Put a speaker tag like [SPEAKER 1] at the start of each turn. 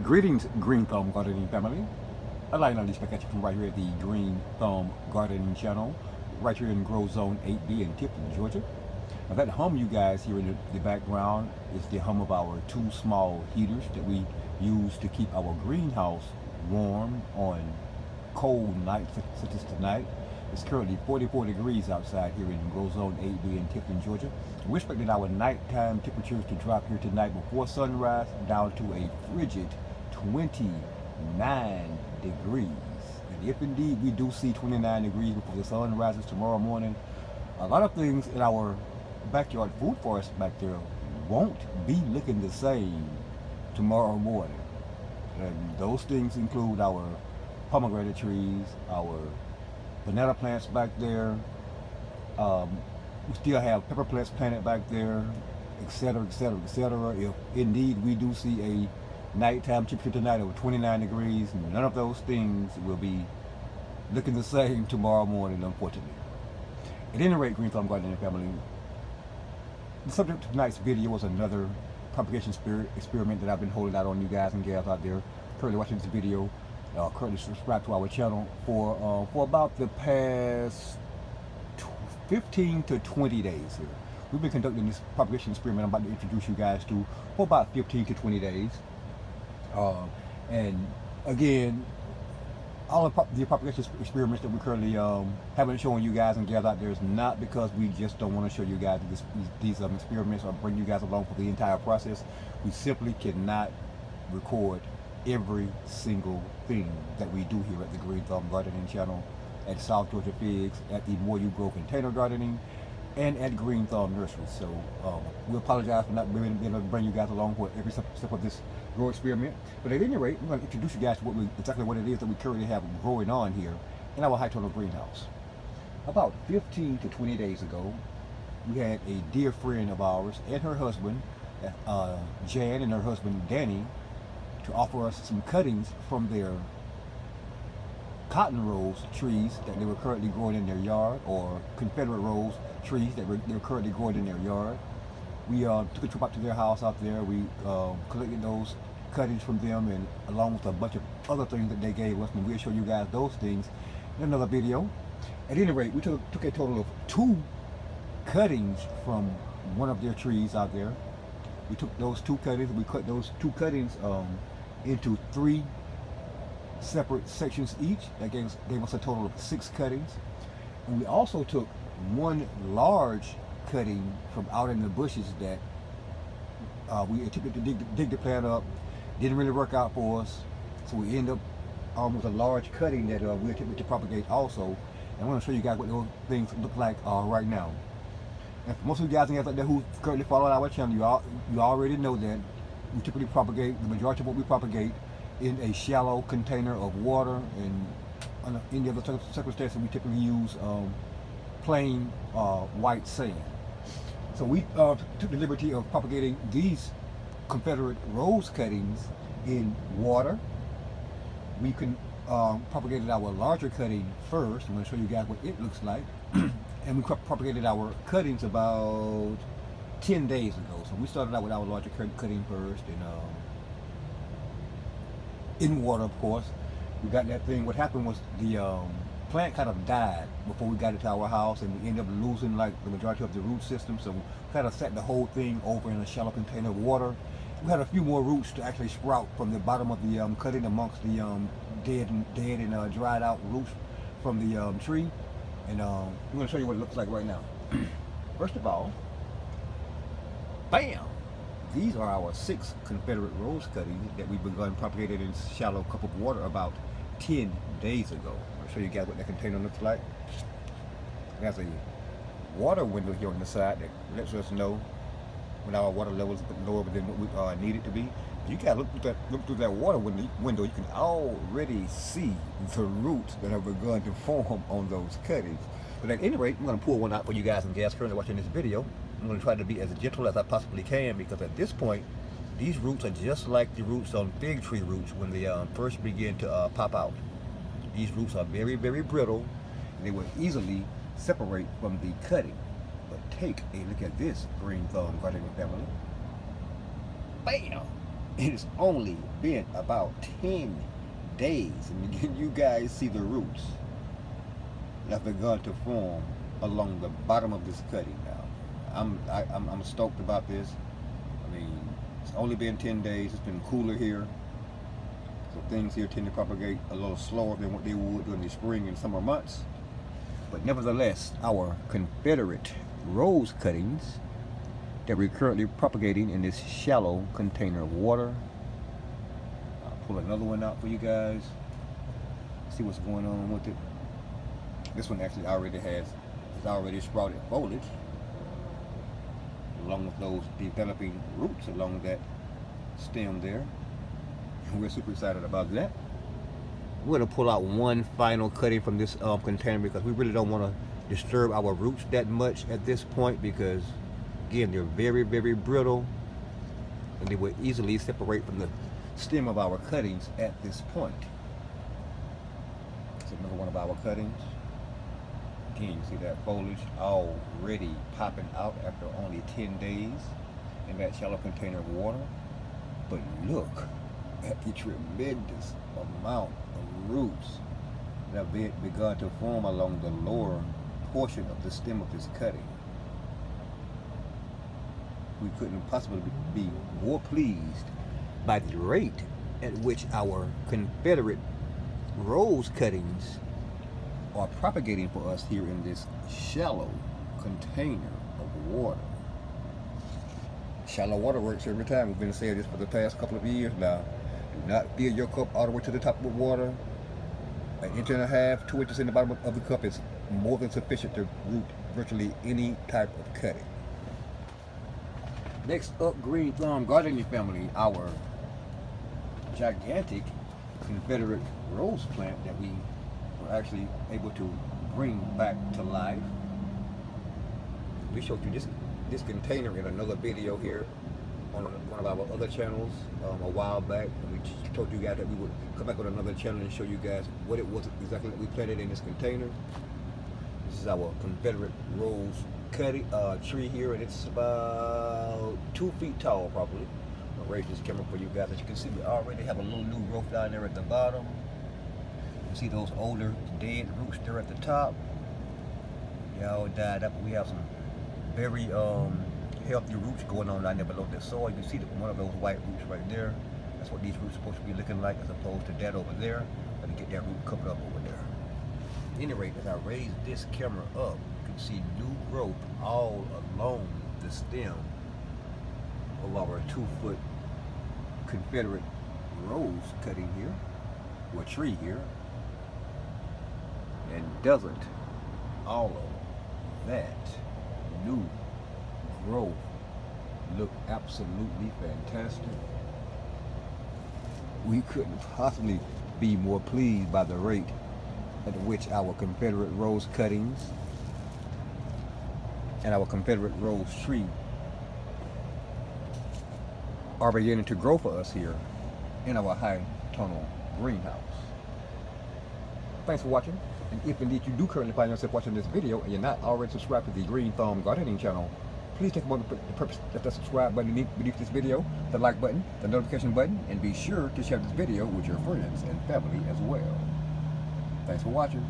[SPEAKER 1] Greetings, Green Thumb Gardening family. I'd like to reach back at you from right here at the Green Thumb Gardening channel, right here in Grow Zone 8B in Tipton, Georgia. Now that hum you guys hear in the background is the hum of our two small heaters that we use to keep our greenhouse warm on cold nights such as tonight. It's currently 44 degrees outside here in Grow Zone 8B in Tipton, Georgia. We're expecting our nighttime temperatures to drop here tonight before sunrise down to a frigid 29 degrees. And if indeed we do see 29 degrees before the sun rises tomorrow morning, a lot of things in our backyard food forest back there won't be looking the same tomorrow morning. And those things include our pomegranate trees, our banana plants back there. We still have pepper plants planted back there, etc., etc., etc. If indeed we do see a nighttime temperature tonight of 29 degrees, none of those things will be looking the same tomorrow morning, unfortunately. At any rate, Green Thumb Gardening family, the subject of tonight's video was another propagation experiment that I've been holding out on you guys and gals out there currently watching this video. Currently subscribe to our channel for about the past 15 to 20 days here. We've been conducting this propagation experiment I'm about to introduce you guys to for about 15 to 20 days. And again, all of the propagation experiments that we currently haven't shown you guys and gals out there is not because we just don't want to show you guys these experiments or bring you guys along for the entire process. We simply cannot record every single thing that we do here at the Green Thumb Gardening channel, at South Georgia Figs, at the More You Grow Container Gardening, and at Green Thumb Nursery. So we apologize for not being able to bring you guys along for every step of this grow experiment. But at any rate, we're going to introduce you guys to exactly what it is that we currently have growing on here in our high tunnel greenhouse. About 15 to 20 days ago, we had a dear friend of ours and her husband, Jan, and her husband Danny, to offer us some cuttings from their cotton rose trees that they were currently growing in their yard, or Confederate rose trees that they were currently growing in their yard. We took a trip out to their house out there. We collected those cuttings from them, and along with a bunch of other things that they gave us, and we'll show you guys those things in another video. At any rate, we took a total of 2 cuttings from one of their trees out there. We took those 2 cuttings, we cut those 2 cuttings into 3 separate sections each. That gave us a total of 6 cuttings. And we also took 1 large cutting from out in the bushes that we attempted to dig the plant up. Didn't really work out for us, so we ended up with a large cutting that we attempted to propagate also. And I'm going to show you guys what those things look like right now. And for most of you guys out there who currently follow our channel, you already know that we typically propagate, the majority of what we propagate, in a shallow container of water, and under any other circumstances we typically use plain white sand. So we took the liberty of propagating these Confederate rose cuttings in water. We propagated our larger cutting first. I'm going to show you guys what it looks like. And we propagated our cuttings about 10 days ago. So we started out with our larger cutting first, and in water, of course. We got that thing. What happened was the plant kind of died before we got it to our house, and we ended up losing like the majority of the root system. So we kind of set the whole thing over in a shallow container of water. We had a few more roots to actually sprout from the bottom of the cutting amongst the dead and dried out roots from the tree. And I'm going to show you what it looks like right now. First of all, bam! These are our 6 Confederate rose cuttings that we begun propagating in shallow cup of water about 10 days ago. I'll show you guys what that container looks like. It has a water window here on the side that lets us know when our water level is lower than what we need it to be. You guys look through that water window, you can already see the roots that have begun to form on those cuttings. But at any rate, I'm going to pull one out for you guys and gals currently watching this video. I'm going to try to be as gentle as I possibly can, because at this point, these roots are just like the roots on fig tree roots when they first begin to pop out. These roots are very, very brittle, and they will easily separate from the cutting. But take a look at this, Green Thumb Gardening family. Bam! It's only been about 10 days, and you guys see the roots that have begun to form along the bottom of this cutting now. I'm stoked about this. I mean, it's only been 10 days. It's been cooler here, so things here tend to propagate a little slower than what they would during the spring and summer months. But nevertheless, our Confederate rose cuttings that we're currently propagating in this shallow container of water. I'll pull another one out for you guys, see what's going on with it. This one actually has already sprouted foliage along with those developing roots along that stem there. And we're super excited about that. We're going to pull out one final cutting from this container because we really don't want to disturb our roots that much at this point, because again, they're very, very brittle and they will easily separate from the stem of our cuttings at this point. It's another one of our cuttings. Again, you see that foliage already popping out after only 10 days in that shallow container of water. But look at the tremendous amount of roots that have begun to form along the lower portion of the stem of this cutting. We couldn't possibly be more pleased by the rate at which our Confederate rose cuttings are propagating for us here in this shallow container of water. Shallow water works every time. We've been saying this for the past couple of years now. Do not fill your cup all the way to the top with water. 1.5 inches, 2 inches in the bottom of the cup is more than sufficient to root virtually any type of cutting. Next up, green thumb gardening family, our gigantic Confederate rose plant that we were actually able to bring back to life. We showed you this container in another video here on one of our other channels a while back, and we told you guys that we would come back on another channel and show you guys what it was exactly that we planted in this container. This is our Confederate rose cutting tree here, and it's about 2 feet tall probably. I'll raise this camera for you guys. As you can see, we already have a little new growth down there at the bottom. You see those older dead roots there at the top. They all died up. We have some very healthy roots going on down there below the soil. You see one of those white roots right there. That's what these roots are supposed to be looking like, as opposed to that over there. Let me get that root covered up over there. At any rate, as I raise this camera up, you can see new growth all along the stem of our 2-foot Confederate rose cutting here, or tree here. And doesn't all of that new growth look absolutely fantastic? We couldn't possibly be more pleased by the rate at which our Confederate rose cuttings and our Confederate rose tree are beginning to grow for us here in our high tunnel greenhouse. Thanks for watching. And if indeed you do currently find yourself watching this video and you're not already subscribed to the Green Thumb Gardening channel, please take a moment to hit the subscribe button beneath this video, the like button, the notification button, and be sure to share this video with your friends and family as well. Thanks for watching.